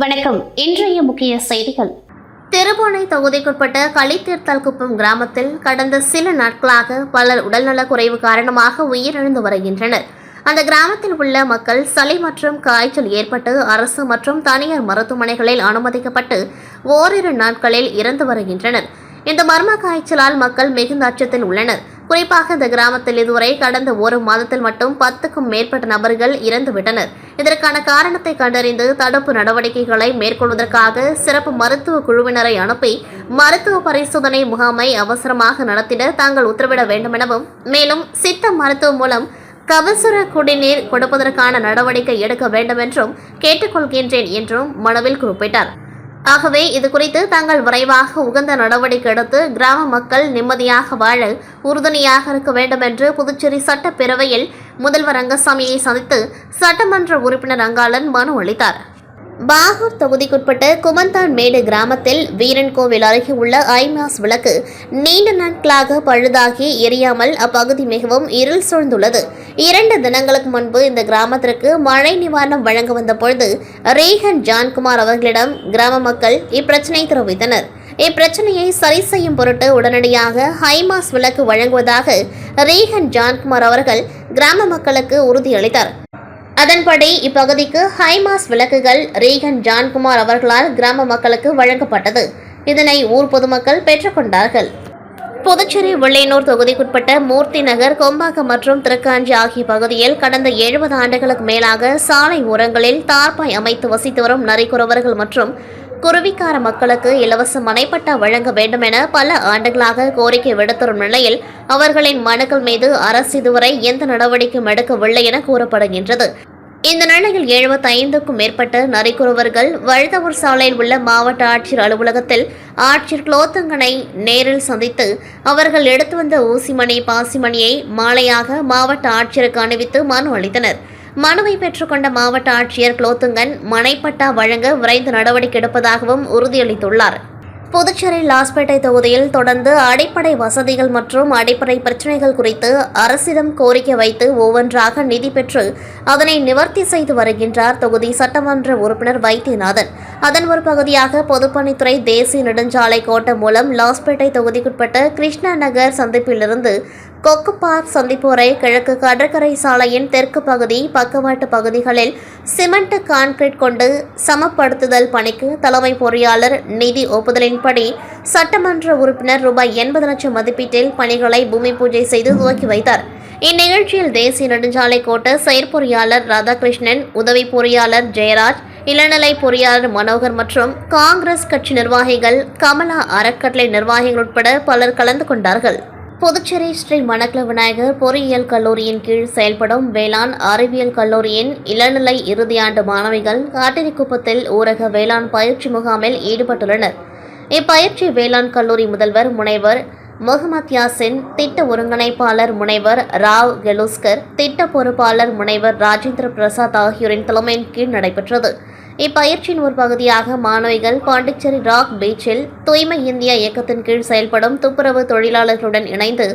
வணக்கம். இன்றைய முக்கிய செய்திகள். திருபுவனை தொகுதிக்குட்பட்ட களித்தீர்த்தல்குப்பம் கிராமத்தில் கடந்த சில நாட்களாக பலர் உடல்நலக் குறைவு காரணமாக உயிரிழந்து வருகின்றனர். அந்த கிராமத்தில் உள்ள மக்கள் சளி மற்றும் காய்ச்சல் ஏற்பட்டு அரசு மற்றும் தனியார் மருத்துவமனைகளில் அனுமதிக்கப்பட்டு ஓரிரு நாட்களில் இறந்து வருகின்றனர். இந்த மர்ம காய்ச்சலால் மக்கள் மிகுந்த அச்சத்தில் உள்ளனர். குறிப்பாக இந்த கிராமத்தில் இதுவரை கடந்த ஒரு மாதத்தில் மட்டும் 10க்கும் மேற்பட்ட நபர்கள் இறந்துவிட்டனர். இதற்கான காரணத்தை கண்டறிந்து தடுப்பு நடவடிக்கைகளை மேற்கொள்வதற்காக சிறப்பு மருத்துவ குழுவினரை அனுப்பி மருத்துவ பரிசோதனை முகாமை அவசரமாக நடத்திட தாங்கள் உத்தரவிட வேண்டுமெனவும், மேலும் சித்த மருத்துவம் மூலம் கபசுர குடிநீர் கொடுப்பதற்கான நடவடிக்கை எடுக்க வேண்டும் என்றும் கேட்டுக்கொள்கின்றேன் என்றும் மனுவில் குறிப்பிட்டார். ஆகவே இதுகுறித்து தாங்கள் விரைவாக உகந்த நடவடிக்கை எடுத்து கிராம மக்கள் நிம்மதியாக வாழ உறுதுணையாக இருக்க வேண்டும் என்று புதுச்சேரி சட்டப்பேரவையில் முதல்வர் ரங்கசாமியை சந்தித்து சட்டமன்ற உறுப்பினர் அங்காளன் மனு அளித்தார். பாகூர் தொகுதிக்குட்பட்ட குமந்தான் மேடு கிராமத்தில் வீரன் கோவில் அருகே உள்ள ஐமாஸ் விளக்கு நீண்ட நாட்களாக பழுதாகி எரியாமல் அப்பகுதி மிகவும் இருள் சூழ்ந்துள்ளது. 2 தினங்களுக்கு முன்பு இந்த கிராமத்திற்கு மழை நிவாரணம் வழங்க வந்த பொழுது ரேகன் ஜான்குமார் அவர்களிடம் கிராம மக்கள் இப்பிரச்சனை தெரிவித்தனர். இப்பிரச்சனையை சரி செய்யும் பொருட்டு உடனடியாக ஹைமாஸ் விளக்கு வழங்குவதாக ரேகன் ஜான்குமார் அவர்கள் கிராம மக்களுக்கு உறுதியளித்தார். அதன்படி இப்பகுதிக்கு ஹைமாஸ் விளக்குகள் ரேகன் ஜான்குமார் அவர்களால் கிராம மக்களுக்கு வழங்கப்பட்டது. இதனை ஊர் பொதுமக்கள் பெற்றுக்கொண்டார்கள். புதுச்சேரி வெள்ளையனூர் தொகுதிக்குட்பட்ட மூர்த்தி நகர், கொம்பாக்கம் மற்றும் திருக்காஞ்சி ஆகிய பகுதியில் கடந்த 70 ஆண்டுகளுக்கு மேலாக சாலை ஓரங்களில் தார்பாய் அமைத்து வசித்து வரும் நரிக்குறவர்கள் மற்றும் குருவிக்கார மக்களுக்கு இலவச மனைப்பட்டா வழங்க வேண்டும் என பல ஆண்டுகளாக கோரிக்கை விடுத்தரும் நிலையில் அவர்களின் மனுக்கள் மீது அரசு இதுவரை எந்த நடவடிக்கையும் எடுக்கவில்லை என கூறப்படுகின்றது. இந்த நிலையில் 75க்கும் மேற்பட்ட நரிக்குறவர்கள் வழுதவூர் சாலையில் உள்ள மாவட்ட ஆட்சியர் அலுவலகத்தில் ஆட்சியர் குலோத்துங்கனை நேரில் சந்தித்து அவர்கள் எடுத்து வந்த ஊசிமணி, பாசிமணியை மாலையாக மாவட்ட ஆட்சியருக்கு அணிவித்து மனு அளித்தனர். மனுவை பெற்றுக்கொண்ட மாவட்ட ஆட்சியர் குலோத்துங்கன் மனைப்பட்டா வழங்க விரைந்து நடவடிக்கை எடுப்பதாகவும் உறுதியளித்துள்ளார். புதுச்சேரி லாஸ்பேட்டை தொகுதியில் தொடர்ந்து அடிப்படை வசதிகள் மற்றும் அடிப்படை பிரச்சினைகள் குறித்து அரசிடம் கோரிக்கை வைத்து ஒவ்வொன்றாக நிதி பெற்று அதனை நிவர்த்தி செய்து வருகின்றார் தொகுதி சட்டமன்ற உறுப்பினர் வைத்தியநாதன். அதன் ஒரு பகுதியாக பொதுப்பணித்துறை தேசிய நெடுஞ்சாலை கோட்டம் மூலம் லாஸ்பேட்டை தொகுதிக்குட்பட்ட கிருஷ்ணா நகர் சந்திப்பிலிருந்து கொக்கு பார்க் சந்திப்பு வரை கிழக்கு கடற்கரை சாலையின் தெற்கு பகுதி, பக்கவாட்டு பகுதிகளில் சிமெண்ட் கான்கிரீட் கொண்டு சமப்படுத்துதல் பணிக்கு தலைமை பொறியாளர் நிதி ஒப்புதலின்படி சட்டமன்ற உறுப்பினர் ரூபாய் 80 லட்சம் மதிப்பீட்டில் பணிகளை பூமி பூஜை செய்து துவக்கி வைத்தார். இந்நிகழ்ச்சியில் தேசிய நெடுஞ்சாலை கோட்ட செயற்பொறியாளர் ராதாகிருஷ்ணன், உதவி பொறியாளர் ஜெயராஜ், இளநிலை பொறியாளர் மனோகர் மற்றும் காங்கிரஸ் கட்சி நிர்வாகிகள், கமலா அறக்கட்டளை நிர்வாகிகள் உட்பட பலர் கலந்து கொண்டார்கள். புதுச்சேரி ஸ்ரீ மணக்குள விநாயகர் பொறியியல் கல்லூரியின் கீழ் செயல்படும் வேளாண் அறிவியல் கல்லூரியின் இளநிலை இறுதியாண்டு மாணவிகள் காட்டிரிக்குப்பத்தில் ஊரக வேளாண் பயிற்சி முகாமில் ஈடுபட்டுள்ளனர். இப்பயிற்சி வேளாண் கல்லூரி முதல்வர் முனைவர் முகமது யாசின், திட்ட ஒருங்கிணைப்பாளர் முனைவர் ராவ் கெலுஸ்கர், திட்ட பொறுப்பாளர் முனைவர் ராஜேந்திர பிரசாத் ஆகியோரின் தலைமையின் கீழ் நடைபெற்றது. இப்பயிற்சியின் ஒரு பகுதியாக மாணவிகள் பாண்டிச்சேரி ராக் பீச்சில் தூய்மை இந்தியா இயக்கத்தின் கீழ் செயல்படும் துப்புரவு தொழிலாளர்களுடன் இணைந்து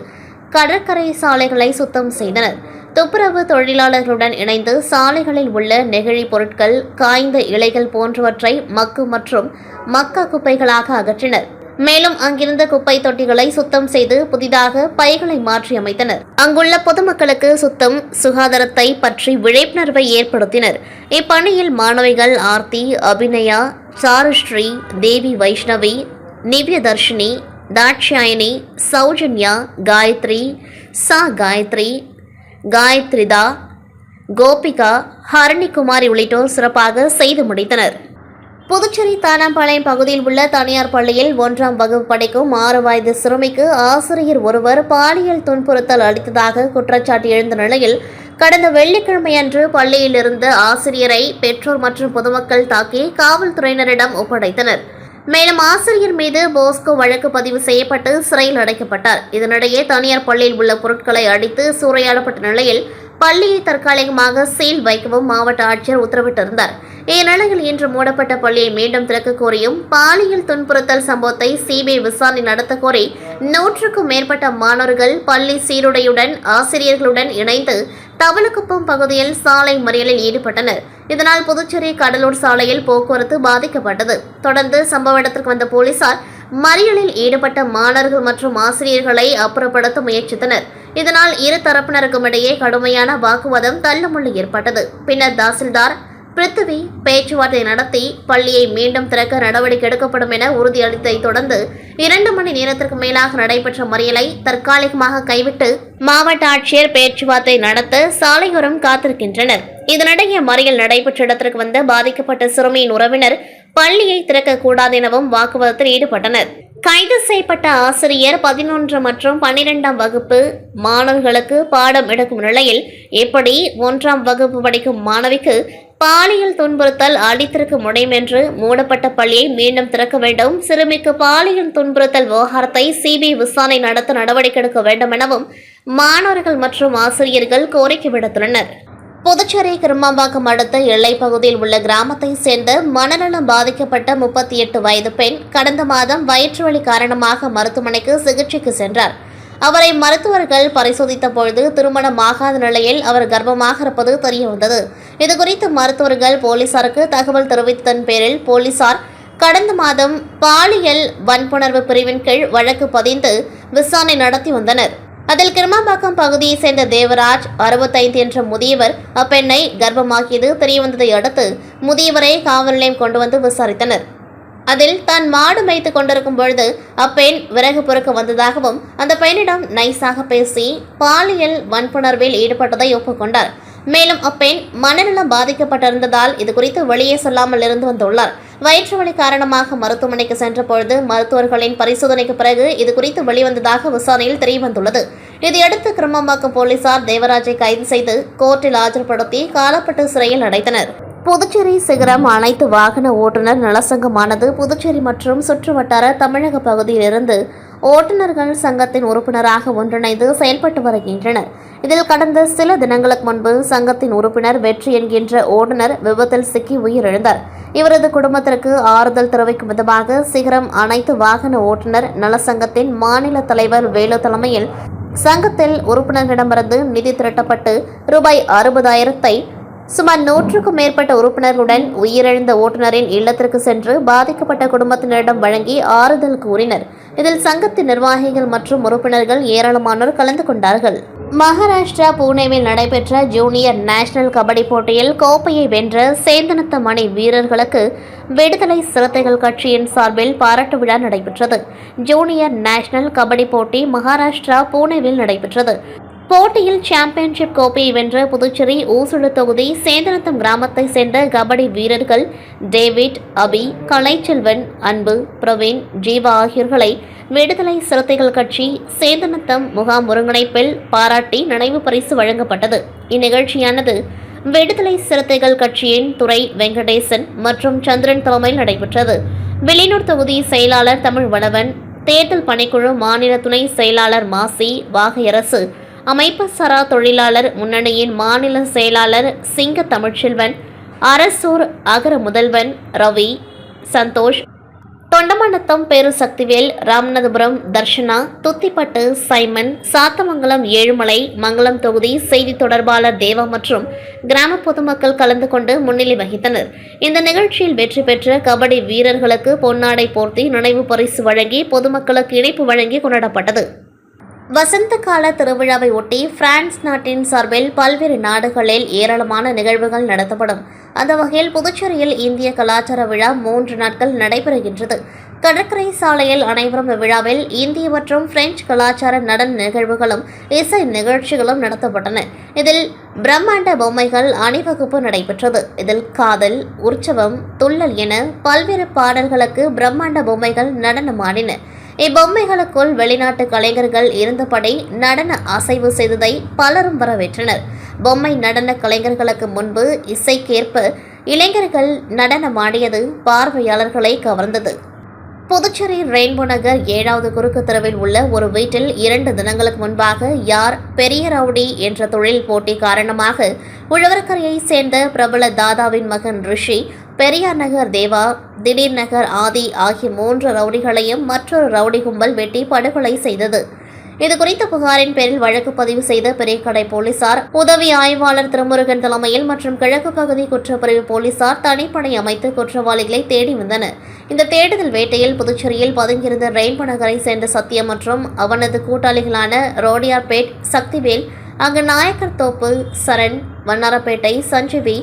கடற்கரை சாலைகளை சுத்தம் செய்தனர். துப்புரவு தொழிலாளர்களுடன் இணைந்து சாலைகளில் உள்ள நெகிழி பொருட்கள், காய்ந்த இலைகள் போன்றவற்றை மக்கு மற்றும் மக்கா குப்பைகளாக அகற்றினர். மேலும் அங்கிருந்த குப்பை தொட்டிகளை சுத்தம் செய்து புதிதாக பைகளை மாற்றி அமைத்தனர். அங்குள்ள பொதுமக்களுக்கு சுத்தம், சுகாதாரத்தை பற்றி விழிப்புணர்வை ஏற்படுத்தினர். இப்பணியில் மாணவிகள் ஆர்த்தி, அபிநயா, சாருஸ்ரீ, தேவி வைஷ்ணவி, நிவ்யதர்ஷினி, தாட்சாயணி, சௌஜன்யா, காயத்ரி, காயத்ரி, காயத்ரிதா, கோபிகா, ஹரணிகுமாரி உள்ளிட்டோர் சிறப்பாக செய்து முடித்தனர். புதுச்சேரி தானாம்பாளையம் பகுதியில் உள்ள தனியார் பள்ளியில் 1ஆம் வகுப்பு படிக்கும் 6 வயது சிறுமிக்கு ஆசிரியர் ஒருவர் பாலியல் துன்புறுத்தல் அளித்ததாக குற்றச்சாட்டு எழுந்த நிலையில் கடந்த வெள்ளிக்கிழமையன்று பள்ளியில் இருந்த ஆசிரியரை பெற்றோர் மற்றும் பொதுமக்கள் தாக்கி காவல்துறையினரிடம் ஒப்படைத்தனர். மேலும் ஆசிரியர் மீது போஸ்கோ வழக்கு பதிவு செய்யப்பட்டு சிறையில் அடைக்கப்பட்டார். இதனிடையே தனியார் பள்ளியில் உள்ள பொருட்களை அடித்து சூறையாடப்பட்ட நிலையில் பள்ளியை தற்காலிகமாக சீல் வைக்கவும் மாவட்ட ஆட்சியர் உத்தரவிட்டிருந்தார். இந்நிலையில் இன்று மூடப்பட்ட பள்ளியை மீண்டும் திறக்க கோரியும் பாலியல் துன்புறுத்தல் சம்பவத்தை சிபிஐ விசாரணை நடத்த கோரி 100க்கும் மேற்பட்ட மாணவர்கள் பள்ளி சீருடையுடன் ஆசிரியர்களுடன் இணைந்து தவளக்குப்பம் பகுதியில் சாலை மறியலில் ஈடுபட்டனர். இதனால் புதுச்சேரி கடலூர் சாலையில் போக்குவரத்து பாதிக்கப்பட்டது. தொடர்ந்து சம்பவ இடத்திற்கு வந்த போலீசார் மறியலில் ஈடுபட்ட மாணவர்கள் மற்றும் ஆசிரியர்களை அப்புறப்படுத்த முயற்சித்தனர். இதனால் இரு தரப்பினருக்கும் இடையே கடுமையான வாக்குவாதம் தள்ளுமுள்ளு ஏற்பட்டது. பின்னர் தாசில்தார் பிருத்திவி பேச்சுவார்த்தை நடத்தி பள்ளியை மீண்டும் திறக்க நடவடிக்கை எடுக்கப்படும் என உறுதியளித்ததை தொடர்ந்து 2 மணி நேரத்திற்கு மேலாக நடைபெற்ற மறியலை தற்காலிகமாக கைவிட்டு மாவட்ட ஆட்சியர் பேச்சுவார்த்தை நடத்த சாலையோரம் காத்திருக்கின்றனர். இதனிடையே மறியல் நடைபெற்ற இடத்திற்கு வந்த பாதிக்கப்பட்ட சிறுமியின் உறவினர் பள்ளியை திறக்கக்கூடாது எனவும் வாக்குவாதத்தில் ஈடுபட்டனர். கைது செய்யப்பட்ட ஆசிரியர் 11 மற்றும் 12ஆம் வகுப்பு மாணவர்களுக்கு பாடம் எடுக்கும் நிலையில் எப்படி 1ஆம் வகுப்பு படிக்கும் மாணவிக்கு பாலியல் துன்புறுத்தல் அளித்திருக்க முடியும் என்று மூடப்பட்ட பள்ளியை மீண்டும் திறக்க வேண்டும், சிறுமிக்கு பாலியல் துன்புறுத்தல் விவகாரத்தை சிபிஐ விசாரணை நடத்த நடவடிக்கை எடுக்க வேண்டும் எனவும் மாணவர்கள் மற்றும் ஆசிரியர்கள் கோரிக்கை விடுத்துள்ளனர். புதுச்சேரி கிருமாம்பாக்கம் அடுத்த எல்லைப் பகுதியில் உள்ள கிராமத்தை சேர்ந்த மனநலம் பாதிக்கப்பட்ட 38 வயது பெண் கடந்த மாதம் வயிற்றுவலி காரணமாக மருத்துவமனைக்கு சிகிச்சைக்கு சென்றார். அவரை மருத்துவர்கள் பரிசோதித்த பொழுது திருமணமாகாத நிலையில் அவர் கர்ப்பமாக இருப்பது தெரியவந்தது. இதுகுறித்து மருத்துவர்கள் போலீசாருக்கு தகவல் தெரிவித்ததன் பேரில் போலீசார் கடந்த மாதம் பாலியல் வன்புணர்வு பிரிவின் கீழ் வழக்கு பதிந்து விசாரணை நடத்தி வந்தனர். அதில் கிருமாம்பாக்கம் பகுதியை சேர்ந்த தேவராஜ் 65 என்ற முதியவர் அப்பெண்ணை கர்ப்பமாக்கியது தெரியவந்ததை அடுத்து முதியவரை காவல் நிலையம் கொண்டு வந்து விசாரித்தனர். அதில் தான் மாடு மேய்த்து கொண்டிருக்கும் பொழுது அப்பெண் விறகு பொறுக்க வந்ததாகவும் அந்த பெண்ணிடம் நைஸாக பேசி பாலியல் வன்புணர்வில் ஈடுபட்டதை ஒப்புக்கொண்டார். மேலும் அப்பெண் மனநலம் பாதிக்கப்பட்டிருந்ததால் இதுகுறித்து வெளியே சொல்லாமல் இருந்து வந்துள்ளார். வயிற்று வலி காரணமாக மருத்துவமனைக்கு சென்ற பொழுது மருத்துவர்களின் பரிசோதனைக்கு பிறகு இதுகுறித்து வெளிவந்ததாக விசாரணையில் தெரியவந்துள்ளது. இதையடுத்து கிருமாம்பாக்கம் போலீசார் தேவராஜை கைது செய்து கோர்ட்டில் ஆஜர்படுத்தி காலப்பட்டு சிறையில் அடைத்தனர். புதுச்சேரி சிகரம் அனைத்து வாகன ஓட்டுநர் நலசங்கமானது புதுச்சேரி மற்றும் சுற்றுவட்டார தமிழக பகுதியிலிருந்து ஓட்டுநர்கள் சங்கத்தின் உறுப்பினராக ஒன்றிணைந்து செயல்பட்டு வருகின்றனர். இதில் கடந்த சில தினங்களுக்கு முன்பு சங்கத்தின் உறுப்பினர் வெற்றி என்கின்ற ஓட்டுநர் விபத்தில் சிக்கி உயிரிழந்தார். இவரது குடும்பத்திற்கு ஆறுதல் தெரிவிக்கும் விதமாக சிகரம் அனைத்து வாகன ஓட்டுநர் நலசங்கத்தின் மாநில தலைவர் வேலு தலைமையில் சங்கத்தில் உறுப்பினர்களிடமிருந்து நிதி திரட்டப்பட்டு ரூபாய் 60,000 சுமார் 100க்கும் மேற்பட்ட உறுப்பினர்களுடன் உயிரிழந்த ஓட்டுநரின் இல்லத்திற்கு சென்று பாதிக்கப்பட்ட குடும்பத்தினரிடம் வழங்கி ஆறுதல் கூறினர். இதில் சங்கத்தின் நிர்வாகிகள் மற்றும் உறுப்பினர்கள் ஏராளமானோர் கலந்து கொண்டார்கள். மகாராஷ்டிரா புனேவில் நடைபெற்ற ஜூனியர் நேஷனல் கபடி போட்டியில் கோப்பையை வென்ற சேந்தனத்தம் அணி வீரர்களுக்கு விடுதலை சிறுத்தைகள் கட்சியின் சார்பில் பாராட்டு விழா நடைபெற்றது. ஜூனியர் நேஷனல் கபடி போட்டி மகாராஷ்டிரா புனேவில் நடைபெற்றது. போட்டியில் சாம்பியன்ஷிப் கோப்பையை வென்ற புதுச்சேரி ஊசுடு தொகுதி சேந்தனத்தம் கிராமத்தை சேர்ந்த கபடி வீரர்கள் டேவிட், அபி, கலைச்செல்வன், அன்பு, பிரவீன், ஜீவா ஆகியோர்களை விடுதலை சிறுத்தைகள் கட்சி சேந்தனத்தம் முகாம் ஒருங்கிணைப்பில் பாராட்டி நினைவு பரிசு வழங்கப்பட்டது. இந்நிகழ்ச்சியானது விடுதலை சிறுத்தைகள் கட்சியின் துரை வெங்கடேசன் மற்றும் சந்திரன் தலைமையில் நடைபெற்றது. வெளியூர் தொகுதி செயலாளர் தமிழ் வளவன், தேர்தல் பணிக்குழு மாநில துணை செயலாளர் மாசி வாகையரசு, அமைப்பு சாரா தொழிலாளர் முன்னணியின் மாநில செயலாளர் சிங்க தமிழ்ச்செல்வன், அரசூர் அகர முதல்வன் ரவி, சந்தோஷ், தொண்டமனத்தம் பேருசக்திவேல், ராமநாதபுரம் தர்ஷனா, துத்திப்பட்டு சைமன், சாத்தமங்கலம் ஏழுமலை, மங்கலம் தொகுதி செய்தி தொடர்பாளர் தேவா மற்றும் கிராம பொதுமக்கள் கலந்து கொண்டு முன்னிலை வகித்தனர். இந்த நிகழ்ச்சியில் வெற்றி பெற்ற கபடி வீரர்களுக்கு பொன்னாடை போர்த்தி நினைவு பரிசு வழங்கி பொதுமக்களுக்கு இணைப்பு வழங்கி கொண்டாடப்பட்டது. வசந்த கால திருவிழாவை ஒட்டி பிரான்ஸ் நாட்டின் சார்பில் பல்வேறு நாடுகளில் ஏராளமான நிகழ்வுகள் நடத்தப்படும். அந்த வகையில் புதுச்சேரியில் இந்திய கலாச்சார விழா 3 நாட்கள் நடைபெறுகின்றது. கடற்கரை சாலையில் அனைவரும் இவ்விழாவில் இந்திய மற்றும் பிரெஞ்சு கலாச்சார நடன நிகழ்வுகளும் இசை நிகழ்ச்சிகளும் நடத்தப்பட்டன. இதில் பிரம்மாண்ட பொம்மைகள் அணிவகுப்பு நடைபெற்றது. இதில் காதல், உற்சவம், துள்ளல் என பல்வேறு பாடல்களுக்கு பிரம்மாண்ட பொம்மைகள் நடனமாடின. இப்பொம்மைகளுக்குள் வெளிநாட்டு கலைஞர்கள் இருந்தபடி நடன அசைவு செய்ததை பலரும் வரவேற்றனர். பொம்மை நடன கலைஞர்களுக்கு முன்பு இசைக்கேற்ப இளைஞர்கள் நடனமாடியது பார்வையாளர்களை கவர்ந்தது. புதுச்சேரி ரெயின்போ நகர் 7வது குறுக்கு தெருவில் உள்ள ஒரு வீட்டில் 2 தினங்களுக்கு முன்பாக யார் பெரிய ரவுடி என்ற தொழில் போட்டி காரணமாக உழவர்கரையை சேர்ந்த பிரபல தாதாவின் மகன் ரிஷி, பெரியார் நகர் தேவா, திடீர் நகர் ஆதி ஆகிய 3 ரவுடிகளையும் மற்றொரு ரவுடி கும்பல் வெட்டி படுகொலை செய்தது. இதுகுறித்த புகாரின் பேரில் வழக்கு பதிவு செய்த பெரியகடை போலீசார் உதவி ஆய்வாளர் திருமுருகன் தலைமையில் மற்றும் கிழக்கு பகுதி குற்றப்பிரிவு போலீசார் தனிப்படை அமைத்து குற்றவாளிகளை தேடி வந்தனர். இந்த தேடுதல் வேட்டையில் புதுச்சேரியில் பதுங்கியிருந்த ரெயின்போ நகரை சேர்ந்த சத்யம் மற்றும் அவனது கூட்டாளிகளான ரோடியார்பேட் சக்திவேல், அங்கு நாயக்கர் தோப்பு சரண், வண்ணாரப்பேட்டை சஞ்சீவி,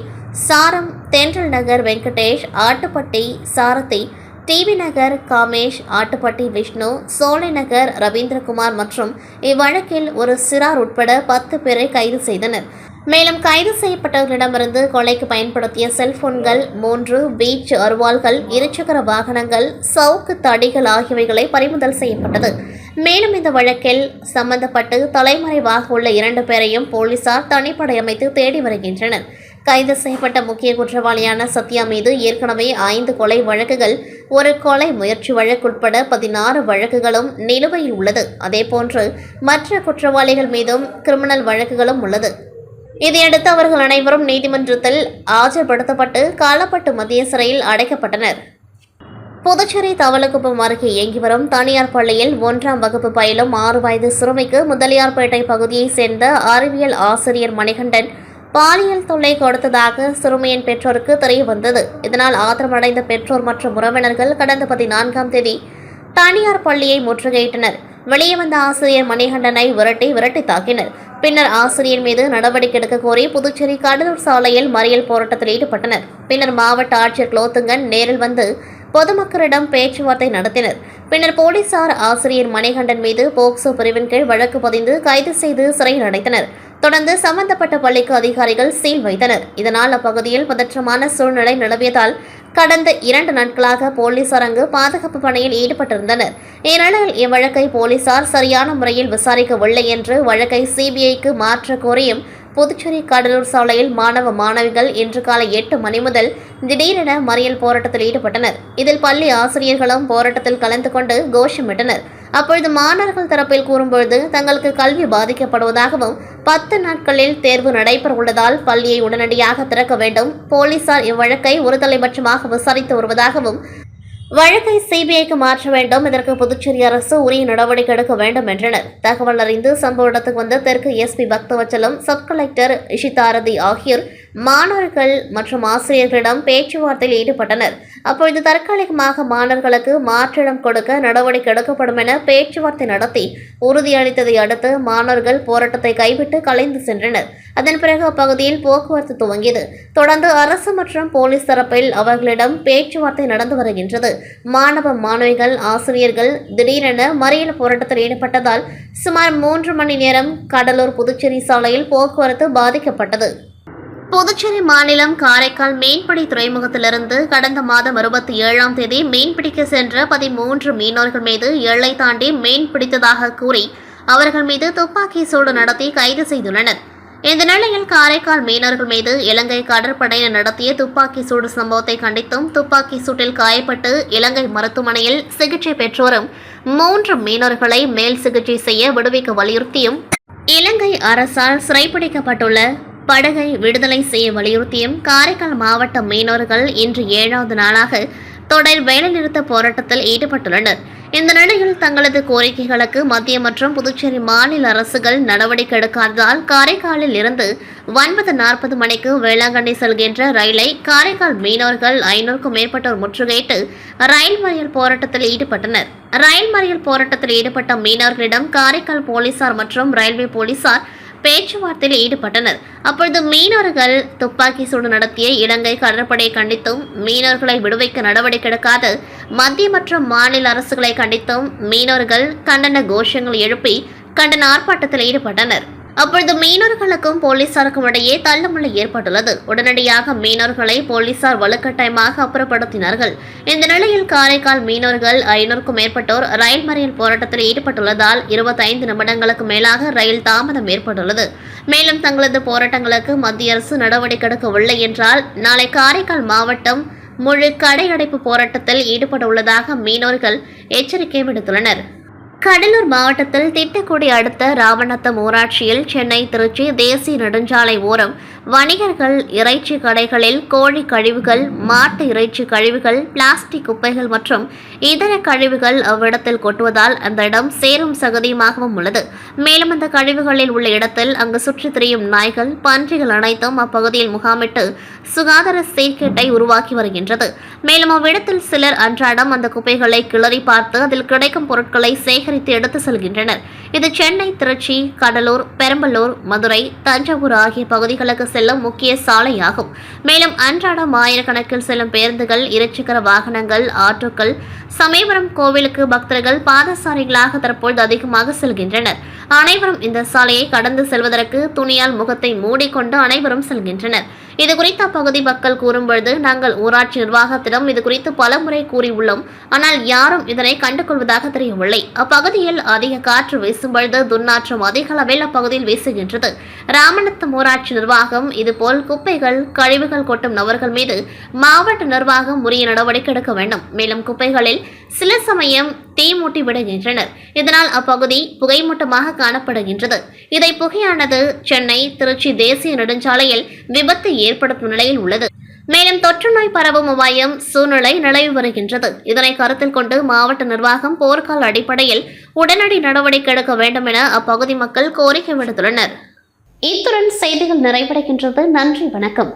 சாரம், தென்றல் நகர் வெங்கடேஷ், ஆட்டுப்பட்டி சாரதி, டிவி நகர் காமேஷ், ஆட்டுப்பட்டி விஷ்ணு, சோலை நகர் ரவீந்திரகுமார் மற்றும் இவ்வழக்கில் ஒரு சிறார் உட்பட 10 பேரை கைது செய்தனர். மேலும் கைது செய்யப்பட்டவர்களிடமிருந்து கொலைக்கு பயன்படுத்திய செல்போன்கள் 3, பீச் அருவாள்கள், இருசக்கர வாகனங்கள், சவுக்கு தடிகள் ஆகியவைகளை பறிமுதல் செய்யப்பட்டது. மேலும் இந்த வழக்கில் சம்பந்தப்பட்டு தலைமறைவாக உள்ள 2 பேரையும் போலீசார் தனிப்படை அமைத்து தேடி வருகின்றனர். கைது செய்யப்பட்ட முக்கிய குற்றவாளியான சத்யா மீது ஏற்கனவே 5 கொலை வழக்குகள், 1 கொலை முயற்சி வழக்கு உட்பட 16 வழக்குகளும் நிலுவையில் உள்ளது. அதேபோன்று மற்ற குற்றவாளிகள் மீதும் கிரிமினல் வழக்குகளும் உள்ளது. இதையடுத்து அவர்கள் அனைவரும் நீதிமன்றத்தில் ஆஜர்படுத்தப்பட்டு காலப்பட்டு மத்திய சிறையில் அடைக்கப்பட்டனர். புதுச்சேரி தவளக்குப்பம் அருகே இயங்கி வரும் தனியார் பள்ளியில் 1ஆம் வகுப்பு பயிலும் 6 வயது சிறுமிக்கு முதலியார்பேட்டை பகுதியைச் சேர்ந்த அறிவியல் ஆசிரியர் மணிகண்டன் பாலியல் தொல்லை கொடுத்ததாக சிறுமியின் பெற்றோருக்கு தெரிய வந்தது. இதனால் ஆத்திரமடைந்த பெற்றோர் மற்றும் உறவினர்கள் கடந்த 14ஆம் தேதி தனியார் பள்ளியை முற்றுகையிட்டனர். வெளியே வந்த ஆசிரியர் மணிகண்டனை விரட்டி தாக்கினர். பின்னர் ஆசிரியர் மீது நடவடிக்கை எடுக்க கோரி புதுச்சேரி கடலூர் சாலையில் மறியல் போராட்டத்தில் ஈடுபட்டனர். பின்னர் மாவட்ட ஆட்சியர் குலோத்துங்கன் நேரில் வந்து பொதுமக்களிடம் பேச்சுவார்த்தை நடத்தினர். பின்னர் போலீசார் ஆசிரியர் மணிகண்டன் மீது போக்சோ பிரிவின் கீழ் வழக்கு பதிந்து கைது செய்து சிறையில் அடைத்தனர். தொடர்ந்து சம்பந்தப்பட்ட பள்ளிக்கு அதிகாரிகள் சீல் வைத்தனர். இதனால் அப்பகுதியில் பதற்றமான சூழ்நிலை நிலவியதால் கடந்த 2 நாட்களாக போலீசார் அங்கு பாதுகாப்பு பணியில் ஈடுபட்டிருந்தனர். இந்நிலையில் இவ்வழக்கை போலீசார் சரியான முறையில் விசாரிக்கவில்லை என்று வழக்கை சிபிஐக்கு மாற்ற கோரியும் புதுச்சேரி கடலூர் சாலையில் மாணவ மாணவிகள் இன்று காலை 8 மணி முதல் திடீரென மறியல் போராட்டத்தில் ஈடுபட்டனர். இதில் பள்ளி ஆசிரியர்களும் போராட்டத்தில் கலந்து கொண்டு கோஷமிட்டனர். அப்பொழுது மாணவர்கள் தரப்பில் கூறும்பொழுது தங்களுக்கு கல்வி பாதிக்கப்படுவதாகவும் 10 நாட்களில் தேர்வு நடைபெற உள்ளதால் பள்ளியை உடனடியாக திறக்க வேண்டும், போலீசார் இவ்வழக்கை ஒருதலைபட்சமாக விசாரித்து வருவதாகவும் வழக்கை சிபிஐக்கு மாற்ற வேண்டும், இதற்கு புதுச்சேரி அரசு உரிய நடவடிக்கை எடுக்க வேண்டும் என்றனர். தகவல் அறிந்து சம்பவ இடத்துக்கு வந்த தெற்கு எஸ்பி பக்தவச்சலம், சப் கலெக்டர் இஷிதாரதி ஆகியோர் மாணவர்கள் மற்றும் ஆசிரியர்களிடம் பேச்சுவார்த்தையில் ஈடுபட்டனர். அப்பொழுது தற்காலிகமாக மாணவர்களுக்கு மாற்றிடம் கொடுக்க நடவடிக்கை எடுக்கப்படும் என பேச்சுவார்த்தை நடத்தி உறுதியளித்ததை அடுத்து மாணவர்கள் போராட்டத்தை கைவிட்டு கலைந்து சென்றனர். அதன் பிறகு அப்பகுதியில் போக்குவரத்து துவங்கியது. தொடர்ந்து அரசு மற்றும் போலீஸ் தரப்பில் அவர்களிடம் பேச்சுவார்த்தை நடந்து வருகின்றது. மாணவ மாணவிகள் ஆசிரியர்கள் திடீரென மறியல் போராட்டத்தில் ஈடுபட்டதால் சுமார் 3 மணி நேரம் கடலூர் புதுச்சேரி சாலையில் போக்குவரத்து பாதிக்கப்பட்டது. புதுச்சேரி மாநிலம் காரைக்கால் மீன்பிடி துறைமுகத்திலிருந்து கடந்த மாதம் 27ஆம் தேதி மீன்பிடிக்க சென்ற 13 மீனவர்கள் மீது எல்லை தாண்டி மீன் பிடித்ததாக கூறி அவர்கள் மீது துப்பாக்கி சூடு நடத்தி கைது செய்துள்ளனர். இந்த நிலையில் காரைக்கால் மீனவர்கள் மீது இலங்கை கடற்படையினர் நடத்திய துப்பாக்கி சூடு சம்பவத்தை கண்டித்தும் துப்பாக்கி சூட்டில் காயப்பட்டு இலங்கை மருத்துவமனையில் சிகிச்சை பெற்றோரும் 3 மீனவர்களை மேல் சிகிச்சை செய்ய விடுவிக்க வலியுறுத்தியும் இலங்கை அரசால் சிறைப்பிடிக்கப்பட்டுள்ள படகை விடுதலை செய்ய வலியுறுத்தியும் காரைக்கால் மாவட்ட மீனவர்கள் இன்று 7வது நாளாக தொடர் வேலைநிறுத்த போராட்டத்தில் ஈடுபட்டுள்ளனர். இந்த நிலையில் தங்களது கோரிக்கைகளுக்கு மத்திய மற்றும் புதுச்சேரி மாநில அரசுகள் நடவடிக்கை எடுக்காததால் காரைக்காலில் இருந்து 9:40 மணிக்கு வேளாங்கண்ணி செல்கின்ற ரயிலை காரைக்கால் மீனவர்கள் 500க்கும் மேற்பட்டோர் முற்றுகையிட்டு ரயில் மறியல் போராட்டத்தில் ஈடுபட்டனர். ரயில் மறியல் போராட்டத்தில் ஈடுபட்ட மீனவர்களிடம் காரைக்கால் போலீசார் மற்றும் ரயில்வே போலீசார் பேச்சுவார்த்தையில் ஈடுபட்டனர். அப்பொழுது மீனவர்கள் துப்பாக்கி சூடு நடத்திய இலங்கை கடற்படையை கண்டித்தும் மீனவர்களை விடுவிக்க நடவடிக்கை எடுக்காத மத்திய மற்றும் மாநில அரசுகளை கண்டித்தும் மீனவர்கள் கண்டன கோஷங்கள் எழுப்பி கண்டன ஆர்ப்பாட்டத்தில் ஈடுபட்டனர். அப்பொழுது மீனவர்களுக்கும் போலீசாருக்கும் இடையே தள்ளுமுள்ளு ஏற்பட்டுள்ளது. உடனடியாக மீனவர்களை போலீசார் வலுக்கட்டாயமாக அப்புறப்படுத்தினார்கள். இந்த நிலையில் காரைக்கால் மீனவர்கள் 500க்கும் மேற்பட்டோர் ரயில் மறியல் போராட்டத்தில் ஈடுபட்டுள்ளதால் 25 நிமிடங்களுக்கு மேலாக ரயில் தாமதம் ஏற்பட்டுள்ளது. மேலும் தங்களது போராட்டங்களுக்கு மத்திய அரசு நடவடிக்கை எடுக்கவில்லை என்றால் நாளை காரைக்கால் மாவட்டம் முழு கடை அடைப்பு போராட்டத்தில் ஈடுபட உள்ளதாக மீனவர்கள் எச்சரிக்கை விடுத்துள்ளனர். கடலூர் மாவட்டத்தில் திட்டக்குடி அடுத்த ராமநத்தம் ஊராட்சியில் சென்னை திருச்சி தேசிய நெடுஞ்சாலை ஓரம் வணிகர்கள் இறைச்சி கடைகளில் கோழி கழிவுகள், மாட்டு இறைச்சி கழிவுகள், பிளாஸ்டிக் குப்பைகள் மற்றும் இதர கழிவுகள் அவ்விடத்தில் கொட்டுவதால் அந்த இடம் சேரும் சகதியுமாகவும் உள்ளது. மேலும் அந்த கழிவுகளில் உள்ள இடத்தில் அங்கு சுற்றித் திரியும் நாய்கள், பன்றிகள் அனைத்தும் அப்பகுதியில் முகாமிட்டு சுகாதார சீர்கேட்டை உருவாக்கி வருகின்றது. மேலும் அவ்விடத்தில் சிலர் அன்றாடம் அந்த குப்பைகளை கிளறி பார்த்து அதில் கிடைக்கும் பொருட்களை சேகரித்து எடுத்து செல்கின்றனர். இது சென்னை, திருச்சி, கடலூர், பெரம்பலூர், மதுரை, தஞ்சாவூர் ஆகிய பகுதிகளுக்கு செல்லும் முக்கிய சாலையாகும். மேலும் அன்றாடம் ஆயிரக்கணக்கில் செல்லும் பேருந்துகள், இருசக்கர வாகனங்கள், ஆட்டோக்கள், சமயபுரம் கோவிலுக்கு பக்தர்கள் பாதசாரிகளாக தற்போது அதிகமாக செல்கின்றனர். அனைவரும் இந்த சாலையை கடந்து செல்வதற்கு துணியால் முகத்தை மூடிக்கொண்டு அனைவரும் செல்கின்றனர். இதுகுறித்து அப்பகுதி மக்கள் கூறும்பொழுது, நாங்கள் ஊராட்சி நிர்வாகத்திடம் இதுகுறித்து பலமுறை கூறியுள்ளோம். ஆனால் யாரும் இதனை கண்டுகொள்வதாக தெரியவில்லை. அப்பகுதியில் அதிக காற்று வீசும்பொழுது துர்நாற்றம் அதிக அளவில் அப்பகுதியில் வீசுகின்றது. ராமநத்தம் ஊராட்சி நிர்வாகம் இதுபோல் குப்பைகள், கழிவுகள் கொட்டும் நபர்கள் மீது மாவட்ட நிர்வாகம் உரிய நடவடிக்கை எடுக்க வேண்டும். மேலும் குப்பைகளில் சில சமயம் தீ மூட்டி விடுகின்றனர். இதனால் அப்பகுதி புகைமூட்டமாக காணப்படுகின்றது. இதை புகையானது சென்னை திருச்சி தேசிய நெடுஞ்சாலையில் விபத்து ஏற்படுத்தும் நிலையில் உள்ளது. மேலும் தொற்று நோய் பரவும் அபாயம் சூழ்நிலை நிலவி வருகின்றது. இதனை கருத்தில் கொண்டு மாவட்ட நிர்வாகம் போர்க்கால அடிப்படையில் உடனடி நடவடிக்கை எடுக்க வேண்டும் என அப்பகுதி மக்கள் கோரிக்கை விடுத்துள்ளனர். இத்துடன் செய்திகள் நிறைவடைகின்றது. நன்றி, வணக்கம்.